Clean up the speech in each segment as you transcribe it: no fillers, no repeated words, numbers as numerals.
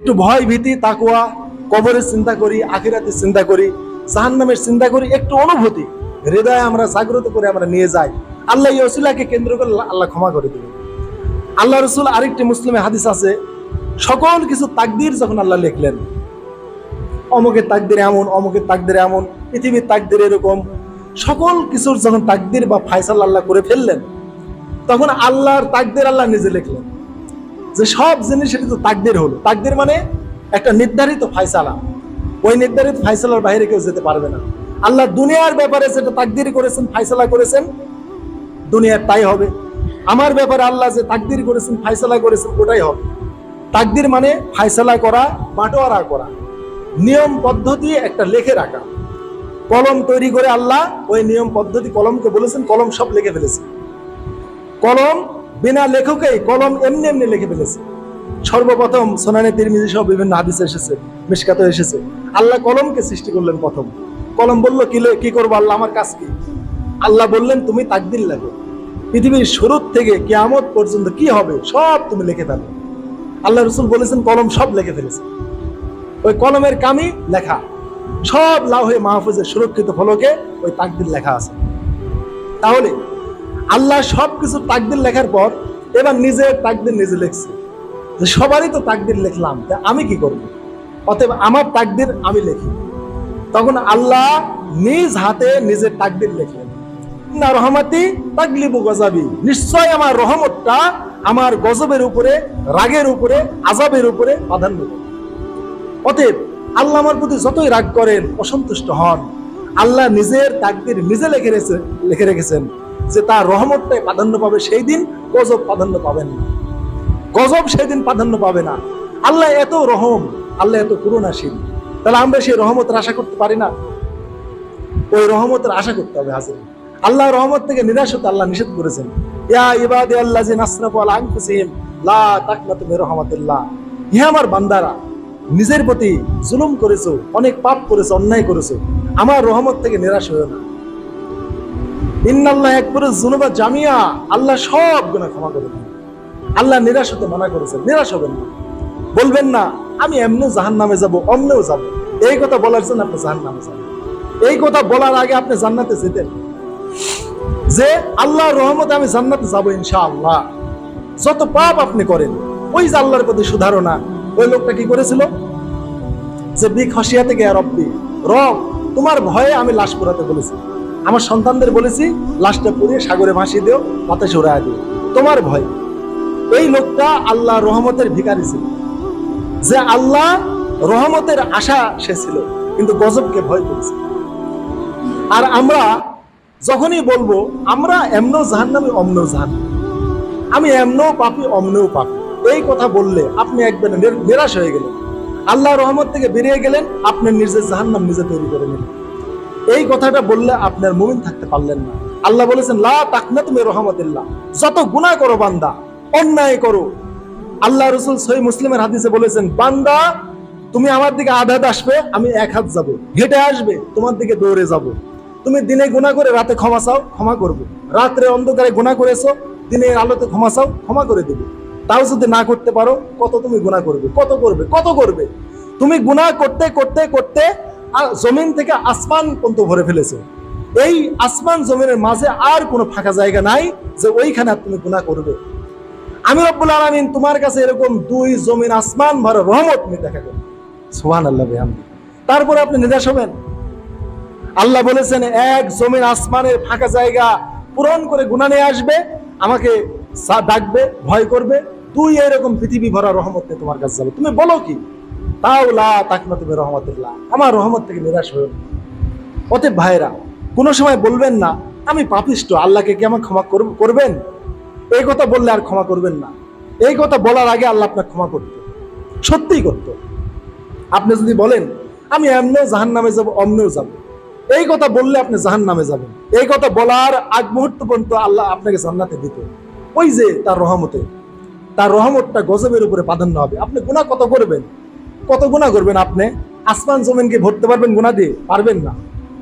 একটু ভয় ভীতি তাকওয়া, কবরের চিন্তা করি, আখিরাতের চিন্তা করি, জাহান্নামের চিন্তা করি, একটু অনুভূতি হৃদয়ে আমরা জাগ্রত করে আমরা নিয়ে যাই, আল্লাহ এই ওসিলাকে কেন্দ্র করে আল্লাহ ক্ষমা করে দিবেন। আল্লাহ রাসূল আরেকটি মুসলিমে হাদিস আছে, সকল কিছু তাকদীর যখন আল্লাহ লিখলেন, অমুকের তাকদীর এমন, অমুকের তাকদীর এমন, পৃথিবীর তাকদীর এরকম, সকল কিছুর যখন তাকদীর বা ফায়সালা আল্লাহ করে ফেললেন, তখন আল্লাহর তাকদীর আল্লাহ নিজে লিখলেন যে সব জিনিস সেটা তো তাকদীর হলো। তাকদীর মানে একটা নির্ধারিত ফায়সালা, ওই নির্ধারিত ফায়সালার বাইরে কেউ যেতে পারবে না। আল্লাহ দুনিয়ার ব্যাপারে যেটা তাকদীর করেছেন, ফায়সালা করেছেন, দুনিয়ার তাই হবে। আমার ব্যাপারে আল্লাহ যে তাকদীর করেছেন, ফায়সালা করেছেন, ওটাই হবে। তাকদীর মানে ফায়সালা করা, বাটোয়ারা করা, নিয়ম পদ্ধতি একটা লিখে রাখা। কলম তৈরি করে আল্লাহ ওই নিয়ম পদ্ধতি, কলমকে বলেছেন কলম সব লিখে ফেলেছে। কলম বিনা লেখকেই কলম এমনি এমনি লিখে ফেলেছে। সর্বপ্রথম সুনানে তিরমিজি সহ বিভিন্ন হাদিসে এসেছে, মিশকাতে এসেছে, আল্লাহ কলমকে সৃষ্টি করলেন প্রথম। কলম বলল কি করবো আল্লাহ, আমার কাজ কি? আল্লাহ বললেন তুমি তাকদীর লেখো, পৃথিবীর শুরু থেকে কিয়ামত পর্যন্ত কি হবে সব তুমি লিখে ফেলো। আল্লাহ রাসূল বলেছেন কলম সব লিখে ফেলেছে। ওই কলমের কামি লেখা, সব লাউহে মাহফুজের সুরক্ষিত ফলকে ওই তাকদীর লেখা আছে। তাহলে আল্লাহ সবকিছু তাকদীর লেখার পর এবার নিজের তাকদীর নিজে লিখছে, যে সবারই তো তাকদীর লিখলাম, আমি কি করব? অতএব আমার তাকদীর আমি লিখি। তখন আল্লাহ নিজ হাতে নিজের তাকদীর লিখলেন, না রহমতি তাগলিবু গজাবি, নিশ্চয় আমার রহমতটা আমার গজবের উপরে, রাগের উপরে, আযাবের উপরে প্রাধান্য দেবে। অতএব আল্লাহ আমার প্রতি যতই রাগ করেন, অসন্তুষ্ট হন, আল্লাহ নিজের তাকদীর নিজে লিখে রেখেছেন যে তার রহমতটাই প্রাধান্য পাবে, সেই দিন গজব প্রাধান্য পাবেন না, গজব সেই দিন প্রাধান্য পাবে না। আল্লাহ এত রহম, আল্লাহ এত করুণাশীল, তাহলে আমরা সেই রহমতের আশা করতে পারি না? ওই রহমতের আশা করতে হবে। হাজির আল্লাহ রহমত থেকে নিরাশ হতে আল্লাহ নিষেধ করেছেন, ইয়া ইবাদি আল্লাযিনা আসরাফু আলা আনফুসিহিম লা তাকনাতু মির রাহমাতিল্লাহ, হে আমার বান্দারা, নিজের প্রতি জুলুম করেছো, অনেক পাপ করেছো, অন্যায় করেছো, আমার রহমত থেকে নিরাশ হয়ো না। ইন্নাল্লাহ ইয়াগফিরুয যুনুবা জামিয়া, আল্লাহ সব গুনাহ ক্ষমা করে দেন। আল্লাহ নিরাশ হতে মানা করেছেন, নিরাশ হবেন না। বলবেন না আমি এমনিও জাহান্নামে যাব, অমনেও যাব, এই কথা বলার জন্য আপনি জাহান্নামে যাবেন। এই কথা বলার আগে আপনি জান্নাতে যেতেন, যে আল্লাহর রহমতে আমি জান্নাতে যাব ইনশাআল্লাহ। যত পাপ আপনি করেন, ওই যে আল্লাহর প্রতি সুধারণা, ওই লোকটা কি করেছিল, যে বি খসিয়া থেকে রব্বি, রব তোমার ভয়ে আমি লাশ পোড়াতে বলেছি, আমার সন্তানদের বলেছি লাশটা পুড়িয়ে সাগরে ভাসিয়ে দিও, বাতাসে উড়াইয়া দিও, তোমার ভয়। এই লোকটা আল্লাহ রহমতের ভিখারি ছিল, যে আল্লাহ রহমতের আশা সে ছিল, কিন্তু গজবকে ভয় করেছে। আর আমরা যখনই বলবো আমরা এমনও জাহান্নামী, অমনও জাহান্নামী, আমি এমনও পাপী, অমনও পাপী, এই কথা বললে আপনি একবার নিরাশ হয়ে গেলেন, আল্লাহ রহমত থেকে বেরিয়ে গেলেন, আপনার নিজের জাহান্নাম নিজে তৈরি করে নিলেন। এই কথাটা বললে আপনার মুমিন থাকতে পারলেন না। আল্লাহ বলেছেন লা তাকনাতু মির রাহমাতিল্লাহ, যত গুনাহ করো বান্দা, অন্যায় করো, আল্লাহ রাসূল সহিহ মুসলিমের হাদিসে বলেছেন, বান্দা তুমি আমার দিকে আধ হাত আসবে, আমি এক হাত যাব, হেঁটে আসবে, তোমার দিকে দৌড়ে যাব। তুমি দিনে গুনাহ করে রাতে ক্ষমা চাও, ক্ষমা করব। রাত্রে অন্ধকারে গুনাহ করেছো, দিনের আলোতে ক্ষমা চাও, ক্ষমা করে দেব। তাও যদি না করতে পারো, কত তুমি গুনাহ করবে, কত করবে, কত করবে। তুমি গুনাহ করতে করতে করতে জমিন থেকে আসমান পর্যন্ত ভরে ফেলেছো। এই আসমান জমিনের মাঝে আর কোনো ফাঁকা জায়গা নাই যে ওইখানে তুমি গুনাহ করবে। আমি রব্বুল আলামিন তোমার কাছে এরকম দুই জমিন আসমান ভরা রহমত নিয়ে দেখা করব। সুবহানাল্লাহ বিহামদি। তারপরে আপনি নিরাশ হবেন? আল্লাহ বলেছেন এক জমিন আসমানের ফাঁকা জায়গা পূরণ করে গুনাহ নিয়ে আসবে, আমাকে ডাকবে, ভয় করবে, তুই এরকম পৃথিবী ভরা রহমত নিয়ে তোমার কাছে যাবে। তুমি বলো কি? তাও লা তাকনাতু মির রাহমাতিল্লাহ, আমার রহমত থেকে নিরাশ হয়ো না। অতএব ভাইরা, কোনো সময় বলবেন না আমি পাপিষ্ট, আল্লাহকে কি আমাকে ক্ষমা করবেন? এই কথা বললে আর ক্ষমা করবেন না। এই কথা বলার আগে আল্লাহ আপনাকে ক্ষমা করত, সত্যিই করত। আপনি যদি বলেন আমি এমনেও জাহান্নামে যাব, অমনেও যাব, এই কথা বললে আপনি জাহান্নামে যাবেন। এই কথা বলার আগ মুহূর্ত পর্যন্ত আল্লাহ আপনাকে জান্নাতে দিত। ওই যে তার রহমতে, তার রহমতটা গজবের উপরে প্রাধান্য হবে। আপনি গুনাহ কত করবেন, কত গুনাহ করবেন? আপনি আসমান জমিনকে ভরতে পারবেন গুনাহ দিয়ে? পারবেন না।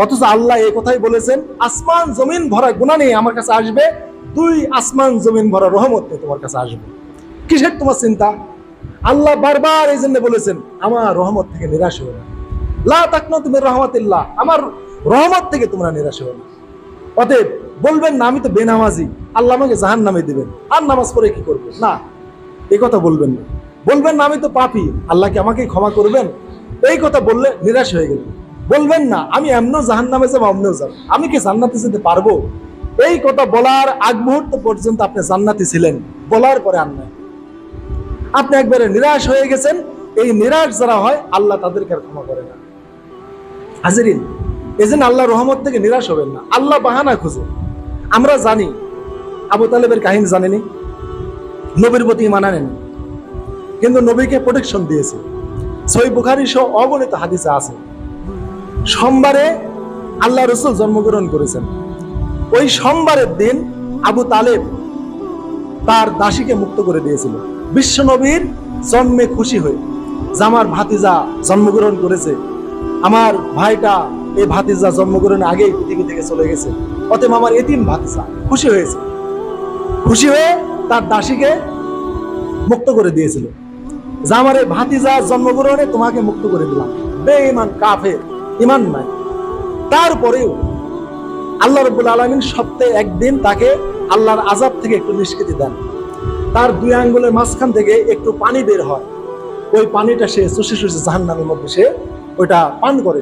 অথচ আল্লাহ এই কথাই বলেছেন, আসমান জমিন ভরা গুনাহ নিয়ে আমার কাছে আসবে, দুই আসমান জমিন ভরা রহমত নিয়ে তোমার কাছে আসবে। কিসের তোমার চিন্তা? আল্লাহ বারবার এই জন্য বলেছেন আমার রহমত থেকে নিরাশ হও না, লা তাকনাতু মির রাহমাতিল্লাহ, আমার রহমত থেকে তোমরা নিরাশ হও না। অতএব বলবেন না আমি তো বেনামাজি, আল্লাহ আমাকে জাহান্নামে দিবেন, আর নামাজ পড়ে কি করবো, না, এই কথা বলবেন না। বলবেন না আমি তো পাপী, আল্লাহ কি আমাকে ক্ষমা করবেন, এই কথা বললে নিরাশ হয়ে গেল। বলবেন না আমি এমনও জাহান্নামে যাবো, অমনেও যাবো, আমি কি জান্নাতে যেতে পারবো, এই কথা বলার আগ মুহূর্ত পর্যন্ত আপনি জান্নাতি ছিলেন, বলার পরে আর নাই, আপনি একবারে নিরাশ হয়ে গেছেন। এই নিরাশ যারা হয় আল্লাহ তাদেরকে আর ক্ষমা করে না। হাজিরিন, এজন্য আল্লাহর রহমত থেকে নিরাশ হবেন না, আল্লাহ বাহানা খুঁজে। আমরা জানি আবু তালেবের কাহিনী জানেনি, নবীর প্রতি ঈমান আনেনি, কিন্তু নবীকে প্রোটেকশন দিয়েছে। সহিহ বুখারী সহ অগণিত হাদিসে আছে, সোমবারে আল্লাহ রাসূল জন্মগ্রহণ করেছেন। ওই সোমবারের দিন আবু তালেব তার দাসীকে মুক্ত করে দিয়েছিল। বিশ্ব নবীর জন্মে খুশি হয়ে যে আমার ভাতিজা জন্মগ্রহণ করেছে, আমার ভাইটা এই ভাতিজা জন্মগ্রহণের আগেই পৃথিবী থেকে চলে গেছে, অতএব আমার এতিম ভাতিজা খুশি হয়েছে। খুশি হয়ে তার দাসীকে মুক্ত করে দিয়েছিল যে আমার এই ভাতিজা জন্মগ্রহণে তোমাকে মুক্ত করে দিলাম। বেঈমান কাফের, ঈমান নাই। তারপরেও আল্লাহ রাব্বুল আলামিন সপ্তাহে একদিন তাকে আল্লাহর আযাব থেকে একটু নিষ্কৃতি দেন। তার দুই আঙ্গুলের মাঝখান থেকে একটু পানি বের হয়, ওই পানিটা সে চুষে চুষে জাহান্নামের মধ্যে সে ওইটা পান করে।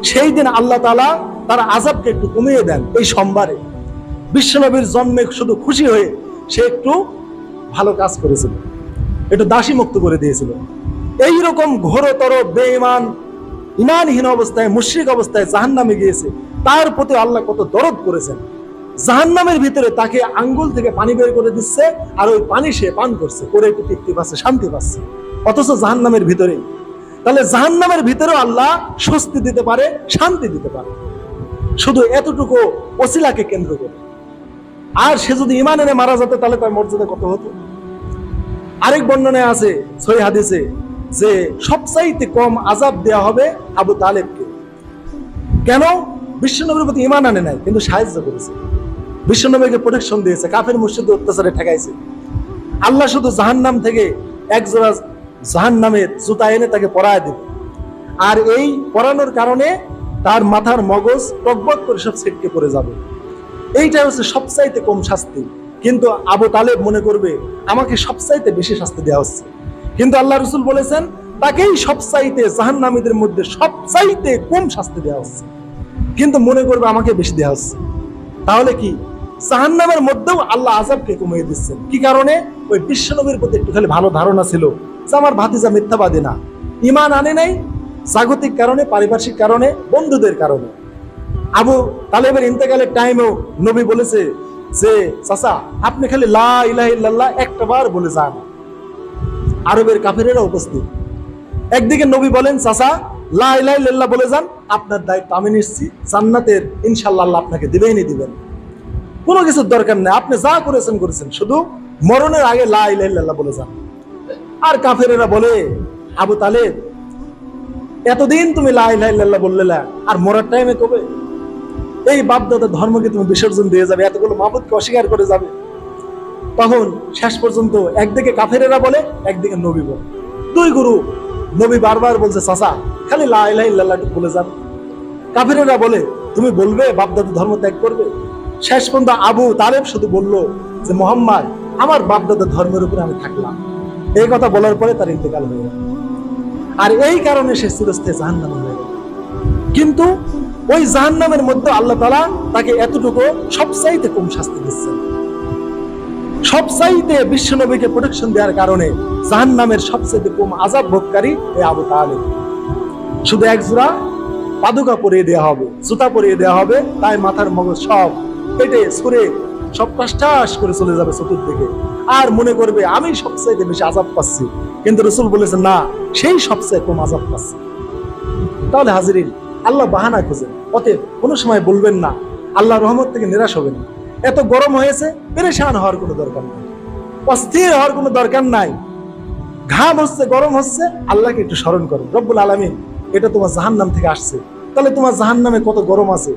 সেই দিন আল্লাহ তাআলা তার আযাবকে একটু কমিয়ে দেন। এই সোমবারে বিশ্বনবীর জন্মে শুধু খুশি হয়ে সে একটু ভালো কাজ করেছিল, একটু দাসী মুক্ত করে দিয়েছিল। এইরকম ঘোরতর বেঈমান ঈমানহীন অবস্থায়, মুশরিক অবস্থায় জাহান্নামে গিয়েছে, তার প্রতি আল্লাহ কত দরদ করেছেন। জাহান্নামের ভিতরে তাকে আঙ্গুল থেকে পানি বের করে দিচ্ছে, আর ওই পানি সে পান করছে, করে একটু তৃপ্তি পাচ্ছে, শান্তি পাচ্ছে, অথচ জাহান্নামের ভিতরে। তাহলে জাহান্নামের ভিতরেও আল্লাহ স্বস্তি দিতে পারে, শান্তি দিতে পারে, শুধু এতটুকু ওসিলাকে কেন্দ্র করে। আর সে যদি ঈমান এনে মারা যেত তাহলে তার মর্যাদা কত হতো। আরেক বর্ণনায় আছে সহিহ হাদিসে যে সবচাইতে কম আযাব দেয়া হবে আবু তালেবকে। কেন? বিশ্বনবীর প্রতি ঈমান আনে নাই, কিন্তু সাহায্য করেছে, বিশ্বনবীকে প্রোটেকশন দিয়েছে, কাফের মুশরিকদের অত্যাচারে ঠেকাইছে। আল্লাহ শুধু জাহান্নাম থেকে একজোড়া জাহান্নামের জুতা এনে তাকে পরায় দিবে, আর এই পরানোর কারণে তার মাথার মগজ টকবক করে সব ছিটকে পড়ে যাবে। এইটা হচ্ছে সবচাইতে কম শাস্তি। কিন্তু আবু তালেব মনে করবে আমাকে সবচাইতে বেশি শাস্তি দেওয়া হচ্ছে, কিন্তু আল্লাহ রাসূল বলেছেন তাকেই সবচাইতে জাহান্নামীদের মধ্যে সবচাইতে কম শাস্তি দেওয়া হচ্ছে, কিন্তু মনে করবে আমাকে বেশি দেওয়া হচ্ছে। তাহলে কি জাহান্নামের মধ্যেও আল্লাহ আযাবকে কমিয়ে দিচ্ছেন। কি কারণে? ওই বিশ্বনবীর প্রতি একটু খালি ভালো ধারণা ছিল যে আমার ভাতিজা মিথ্যাবাদী না, ঈমান আনে নাই জাগতিক কারণে, পারিপার্শ্বিক কারণে, বন্ধুদের কারণে। আবু তালেবের ইন্তেকালের টাইমেও নবী বলেছে যে চাচা আপনি খালি লা ইলাহা ইল্লাল্লাহ একটা বার বলে যান। আরবের কাফেরেরা উপস্থিত। একদিকে নবী বলেন চাচা লা ইলাহা ইল্লাল্লাহ বলে যান, আপনার দায়িত্ব আমি নিচ্ছি, জান্নাতের ইনশাআল্লাহ আল্লাহ আপনাকে দিবেনই দিবেন, কোনো কিছুর দরকার নেই, আপনি যা করেছেন করেছেন, শুধু মরণের আগে লা ইলাহা ইল্লাল্লাহ বলে যান। আর কাফেরেরা বলে আবু তালেব এতদিন তুমি লা ইলাহা ইল্লাল্লাহ বললে না, আর মরার টাইমে কবে এই বাপদাদা ধর্মকে তুমি বিসর্জন দিয়ে যাবে, এতগুলো মাবুদকে অস্বীকার করে যাবে। তখন শেষ পর্যন্ত একদিকে কাফেরেরা বলে, একদিকে নবী বলে, দুই গুরু। নবী বারবার বলছে চাচা খালি লা ইলাহা ইল্লাল্লাহ বলে যান। কাফেরেরা বলে তুমি বলবে বাপদাদা ধর্ম ত্যাগ করবে। শেষ পর্যন্ত আবু তালেব শুধু বলল যে মুহাম্মদ আমার বাপদাদা ধর্মের উপরে আমি থাকলাম। এই কথা বলার পরে তার ইন্তেকাল হয়ে গেল, আর এই কারণে সে চিরস্থায়ী জাহান্নামে হয়ে গেল। কিন্তু ওই জাহান্নামের মধ্যে আল্লাহ তাআলা তাকে এতটুকু সবচাইতে কম শাস্তি দিচ্ছেন। সবচাইতে বিশ্বনবীকে প্রোটেকশন দেওয়ার কারণে জাহান্নামের সবচাইতে কম আযাব ভোগকারী এই আবু তালেব। শুধু এক জোড়া পাদুকা পরিয়ে দেওয়া হবে, জুতা পরিয়ে দেওয়া হবে, তাই মাথার মগজ সব কেটে ছুঁড়ে সব টাস করে চলে যাবে চতুর্দিকে, আর মনে করবে আমি সবচাইতে বেশি আযাব পাচ্ছি। কিন্তু রাসূল বলেছেন না, সেই সবচেয়ে কম আযাব পাচ্ছে। তাহলে হাজিরিন, আল্লাহ বাহানা খোঁজেন। অতএব কোনো সময় বলবেন না আল্লাহর রহমত থেকে নিরাশ হবেন না। এত গরম হয়েছে, পেরেশান হওয়ার কোনো দরকার নাই, অস্থির হওয়ার কোনো দরকার নাই। ঘাম হচ্ছে, গরম হচ্ছে, আল্লাহকে একটু স্মরণ করো, রব্বুল আলামিন এটা তোমার জাহান্নাম থেকে আসছে, তাহলে তোমার জাহান্নামে কত গরম আছে,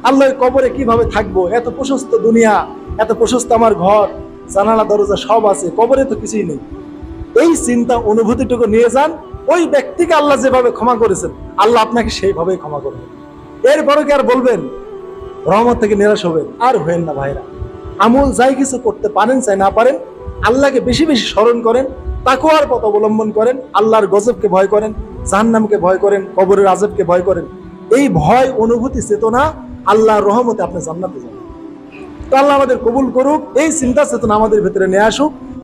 আল্লাহর কবরে কিভাবে থাকবো, এত প্রশস্ত দুনিয়া, এত প্রশস্ত আমার ঘর, জানালা দরজা সব আছে, কবরে তো কিছুই নেই। এই চিন্তা অনুভূতিটুকু নিয়ে যান। ওই ব্যক্তিকে আল্লাহ যেভাবে ক্ষমা করেছেন, আল্লাহ আপনাকে সেইভাবেই ক্ষমা করবেন। এরপরে কি আর বলবেন রহমত থেকে নিরাশ হবেন? আর হবেন না ভাইরা। আমল যাই কিছু করতে পারেন চাই না পারেন, আল্লাহকে বেশি বেশি স্মরণ করেন, তাকওয়ার পথ অবলম্বন করেন, আল্লাহর গজবকে ভয় করেন, জাহান্নামকে ভয় করেন, কবরের আযাবকে ভয় করেন। এই ভয় অনুভূতি চেতনা আল্লাহর রহমতে আপনি জান্নাতে যাবেন। তো আল্লাহ আমাদের কবুল করুক, এই চিন্তা চেতনা আমাদের ভেতরে নিয়ে আসুক।